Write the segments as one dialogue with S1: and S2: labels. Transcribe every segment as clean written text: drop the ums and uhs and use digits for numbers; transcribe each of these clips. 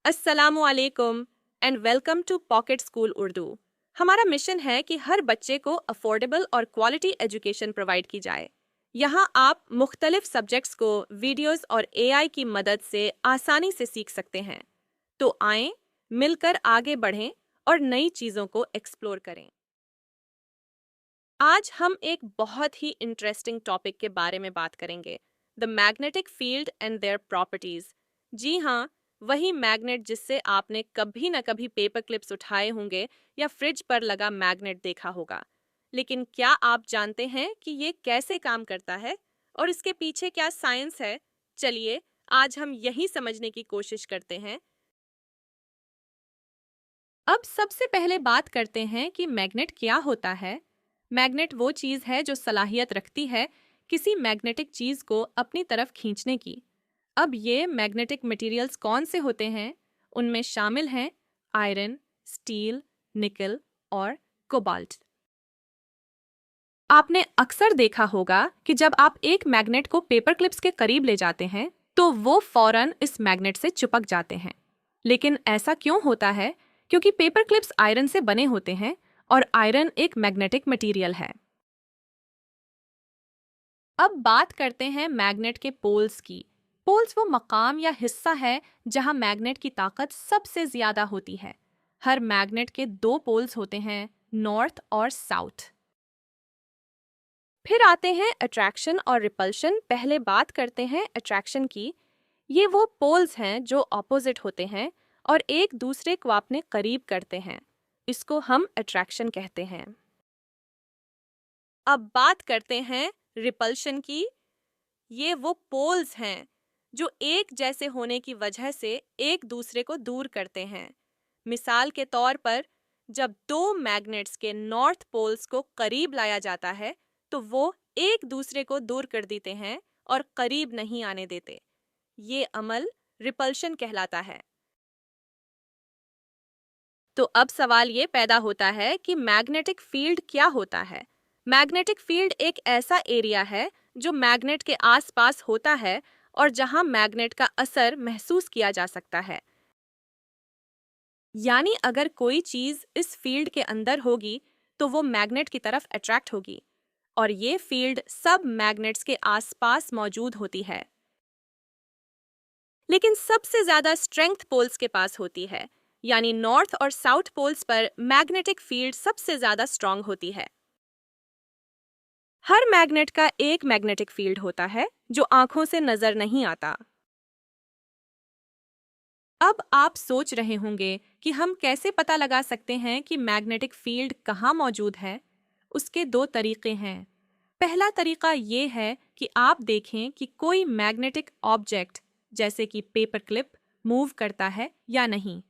S1: अस्सलामु अलैकुम and welcome to Pocket School Urdu. हमारा मिशन है कि हर बच्चे को अफोर्डेबल और क्वालिटी एजुकेशन प्रोवाइड की जाए। यहाँ आप मुख्तलिफ सब्जेक्ट्स को वीडियोस और एआई की मदद से आसानी से सीख सकते हैं। तो आएं, मिलकर आगे बढ़ें और नई चीज़ों को एक्सप्लोर करें। आज हम एक बहुत ही इंटरेस्टिंग टॉपिक के बारे में बात करेंगे, the magnetic field and their properties. जी हाँ, वही मैग्नेट जिससे आपने कभी न कभी पेपर क्लिप्स उठाए होंगे या फ्रिज पर लगा मैग्नेट देखा होगा। लेकिन क्या आप जानते हैं कि ये कैसे काम करता है और इसके पीछे क्या साइंस है? चलिए आज हम यही समझने की कोशिश करते हैं। अब सबसे पहले बात करते हैं कि मैग्नेट क्या होता है। मैग्नेट वो चीज है जो सलाहियत रखती है किसी मैग्नेटिक चीज को अपनी तरफ खींचने की। अब ये मैग्नेटिक मटेरियल्स कौन से होते हैं? उनमें शामिल हैं आयरन, स्टील, निकल और कोबाल्ट। आपने अक्सर देखा होगा कि जब आप एक मैग्नेट को पेपर क्लिप्स के करीब ले जाते हैं तो वो फौरन इस मैग्नेट से चिपक जाते हैं। लेकिन ऐसा क्यों होता है? क्योंकि पेपर क्लिप्स आयरन से बने होते हैं और आयरन एक मैग्नेटिक मटेरियल है। अब बात करते हैं मैग्नेट के पोल्स की। पोल्स वो मकाम या हिस्सा है जहां मैग्नेट की ताकत सबसे ज्यादा होती है। हर मैग्नेट के दो पोल्स होते हैं, नॉर्थ और साउथ। फिर आते हैं अट्रैक्शन और रिपल्शन। पहले बात करते हैं अट्रैक्शन की। ये वो पोल्स हैं जो ऑपोजिट होते हैं और एक दूसरे को अपने करीब करते हैं। इसको हम अट्रैक्शन कहते हैं। अब बात करते हैं रिपल्शन की। ये वो पोल्स हैं जो एक जैसे होने की वजह से एक दूसरे को दूर करते हैं। मिसाल के तौर पर, जब दो मैग्नेट्स के नॉर्थ पोल्स को करीब लाया जाता है तो वो एक दूसरे को दूर कर देते हैं और करीब नहीं आने देते। ये अमल रिपल्शन कहलाता है। तो अब सवाल ये पैदा होता है कि मैग्नेटिक फील्ड क्या होता है? मैग्नेटिक फील्ड एक ऐसा एरिया है जो मैग्नेट के आसपास होता है और जहां मैग्नेट का असर महसूस किया जा सकता है। यानी अगर कोई चीज इस फील्ड के अंदर होगी तो वो मैग्नेट की तरफ अट्रैक्ट होगी और ये फील्ड सब मैग्नेट्स के आसपास मौजूद होती है। लेकिन सबसे ज्यादा स्ट्रेंथ पोल्स के पास होती है, यानी नॉर्थ और साउथ पोल्स पर मैग्नेटिक फील्ड सबसे ज्यादा स्ट्रांग होती है। हर मैग्नेट का एक मैग्नेटिक फील्ड होता है जो आंखों से नजर नहीं आता। अब आप सोच रहे होंगे कि हम कैसे पता लगा सकते हैं कि मैग्नेटिक फील्ड कहाँ मौजूद है। उसके दो तरीके हैं। पहला तरीका ये है कि आप देखें कि कोई मैग्नेटिक ऑब्जेक्ट जैसे कि पेपर क्लिप मूव करता है या नहीं।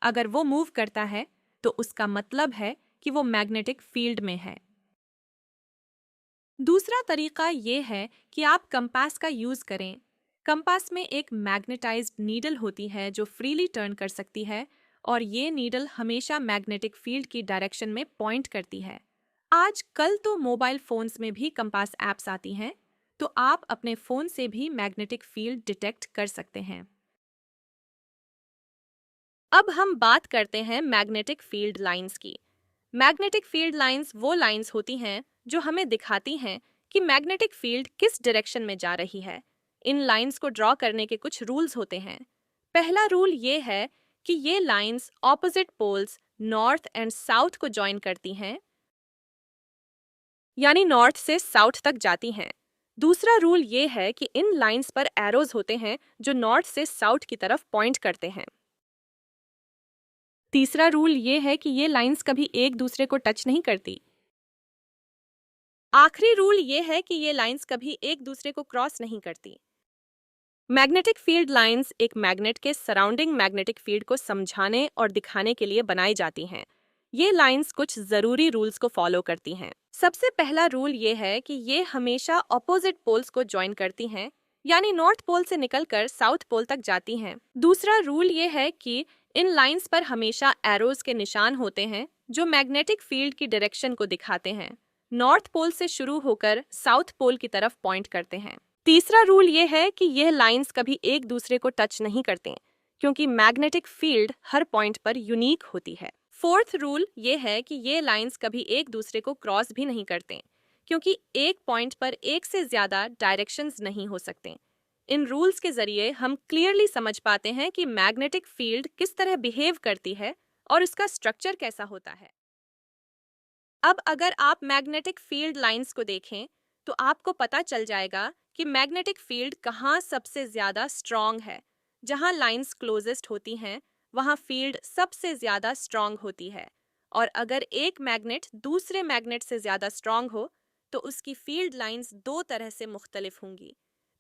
S1: अगर वो मूव करता है तो उसका मतलब है कि वो मैग्नेटिक फील्ड में है। दूसरा तरीका ये है कि आप कंपास का यूज करें। कंपास में एक मैग्नेटाइज्ड नीडल होती है जो फ्रीली टर्न कर सकती है और ये नीडल हमेशा मैग्नेटिक फील्ड की डायरेक्शन में पॉइंट करती है। आज कल तो मोबाइल फोन्स में भी कंपास एप्स आती हैं, तो आप अपने फोन से भी मैग्नेटिक फील्ड डिटेक्ट कर सकते हैं। अब हम बात करते हैं मैग्नेटिक फील्ड लाइंस की। मैग्नेटिक फील्ड लाइंस वो लाइंस होती हैं जो हमें दिखाती हैं कि मैग्नेटिक फील्ड किस डायरेक्शन में जा रही है। इन लाइंस को ड्रॉ करने के कुछ रूल्स होते हैं। पहला रूल ये है कि ये lines opposite poles north and south को जॉइन करती हैं, यानी नॉर्थ से साउथ तक जाती हैं। दूसरा रूल ये है कि इन लाइंस पर एरोज होते हैं जो नॉर्थ से साउथ की तरफ पॉइंट करते हैं। तीसरा रूल ये है कि ये लाइंस कभी एक दूसरे को टच नहीं करती। आखिरी रूल ये है कि ये लाइंस कभी एक दूसरे को क्रॉस नहीं करती। मैग्नेटिक फील्ड लाइंस एक मैग्नेट के सराउंडिंग मैग्नेटिक फील्ड को समझाने और दिखाने के लिए बनाई जाती हैं। ये लाइंस कुछ जरूरी रूल्स को फॉलो करती हैं। सबसे पहला रूल ये है कि ये हमेशा ऑपोजिट पोल्स को ज्वाइन करती हैं, यानी नॉर्थ पोल से निकलकर साउथ पोल तक जाती हैं। दूसरा रूल ये है कि इन लाइंस पर हमेशा एरोज के निशान होते हैं जो मैग्नेटिक फील्ड की डायरेक्शन को दिखाते हैं। नॉर्थ पोल से शुरू होकर साउथ पोल की तरफ पॉइंट करते हैं। तीसरा रूल ये है कि यह लाइंस कभी एक दूसरे को टच नहीं करते, क्योंकि मैग्नेटिक फील्ड हर पॉइंट पर यूनिक होती है। फोर्थ रूल ये है कि ये लाइंस कभी एक दूसरे को क्रॉस भी नहीं करते, क्योंकि एक पॉइंट पर एक से ज्यादा डायरेक्शंस नहीं हो सकते। इन रूल्स के जरिए हम क्लियरली समझ पाते हैं कि मैग्नेटिक फील्ड किस तरह बिहेव करती है और उसका स्ट्रक्चर कैसा होता है। अब अगर आप मैग्नेटिक फील्ड लाइंस को देखें तो आपको पता चल जाएगा कि मैग्नेटिक फील्ड कहाँ सबसे ज्यादा स्ट्रॉन्ग है। जहाँ लाइंस क्लोजेस्ट होती हैं वहाँ फील्ड सबसे ज्यादा स्ट्रॉन्ग होती है, और अगर एक मैग्नेट दूसरे मैग्नेट से ज्यादा स्ट्रॉन्ग हो तो उसकी फील्ड लाइंस दो तरह से मुख्तलिफ होंगी।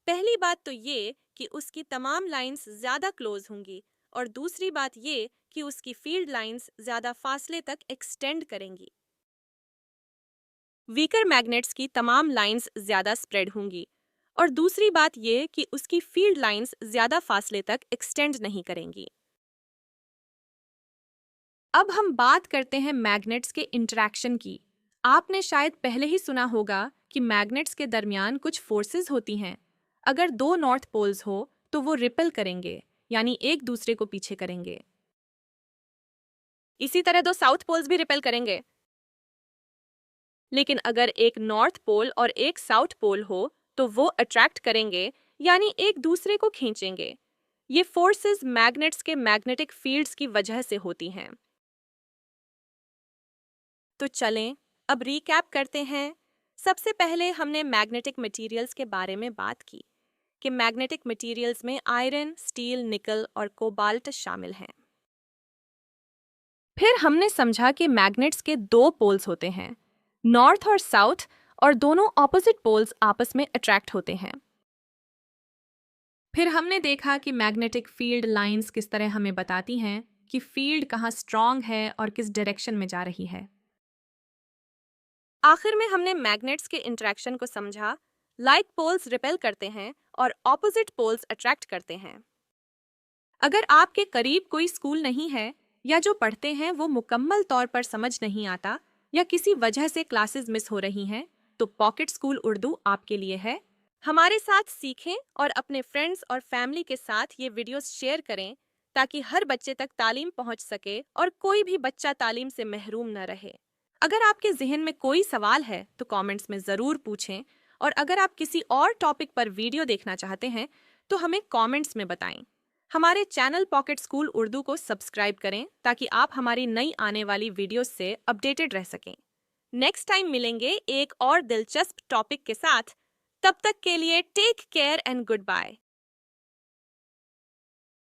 S1: पहली बात तो ये कि उसकी तमाम लाइंस ज्यादा क्लोज होंगी, और दूसरी बात ये कि उसकी फील्ड लाइंस ज्यादा फासले तक एक्सटेंड करेंगी। वीकर मैग्नेट्स की तमाम लाइंस ज्यादा स्प्रेड होंगी, और दूसरी बात यह कि उसकी फील्ड लाइंस ज्यादा फासले तक एक्सटेंड नहीं करेंगी। अब हम बात करते हैं मैग्नेट्स के इंटरैक्शन की। आपने शायद पहले ही सुना होगा कि मैग्नेट्स के दरमियान कुछ फोर्सेस होती हैं। अगर दो नॉर्थ पोल्स हो तो वो रिपेल करेंगे, यानी एक दूसरे को पीछे करेंगे। इसी तरह दो साउथ पोल्स भी रिपेल करेंगे। लेकिन अगर एक नॉर्थ पोल और एक साउथ पोल हो तो वो अट्रैक्ट करेंगे, यानी एक दूसरे को खींचेंगे। ये फोर्सेस मैग्नेट्स के मैग्नेटिक फील्ड्स की वजह से होती हैं। तो चलें अब रीकैप करते हैं। सबसे पहले हमने मैग्नेटिक मटेरियल्स के बारे में बात की कि मैग्नेटिक मटेरियल्स में आयरन, स्टील, निकल और कोबाल्ट शामिल हैं। फिर हमने समझा कि मैग्नेट्स के दो पोल्स होते हैं, नॉर्थ और साउथ, और दोनों ऑपोजिट पोल्स आपस में अट्रैक्ट होते हैं। फिर हमने देखा कि मैग्नेटिक फील्ड लाइंस किस तरह हमें बताती हैं कि फील्ड कहाँ स्ट्रॉन्ग है और किस डायरेक्शन में जा रही है। आखिर में हमने मैग्नेट्स के इंटरेक्शन को समझा। लाइक पोल्स रिपेल करते हैं और ऑपोजिट पोल्स अट्रैक्ट करते हैं। अगर आपके करीब कोई स्कूल नहीं है या जो पढ़ते हैं वो मुकम्मल तौर पर समझ नहीं आता या किसी वजह से क्लासेस मिस हो रही हैं, तो पॉकेट स्कूल उर्दू आपके लिए है। हमारे साथ सीखें और अपने फ्रेंड्स और फैमिली के साथ ये वीडियोस शेयर करें ताकि हर बच्चे तक तालीम पहुंच सके और कोई भी बच्चा तालीम से महरूम न रहे। अगर आपके जहन में कोई सवाल है तो कमेंट्स में ज़रूर पूछें, और अगर आप किसी और टॉपिक पर वीडियो देखना चाहते हैं तो हमें कमेंट्स में बताएं। हमारे चैनल पॉकेट स्कूल उर्दू को सब्सक्राइब करें ताकि आप हमारी नई आने वाली वीडियोस से अपडेटेड रह सकें। नेक्स्ट टाइम मिलेंगे एक और दिलचस्प टॉपिक के साथ। तब तक के लिए take care and good bye.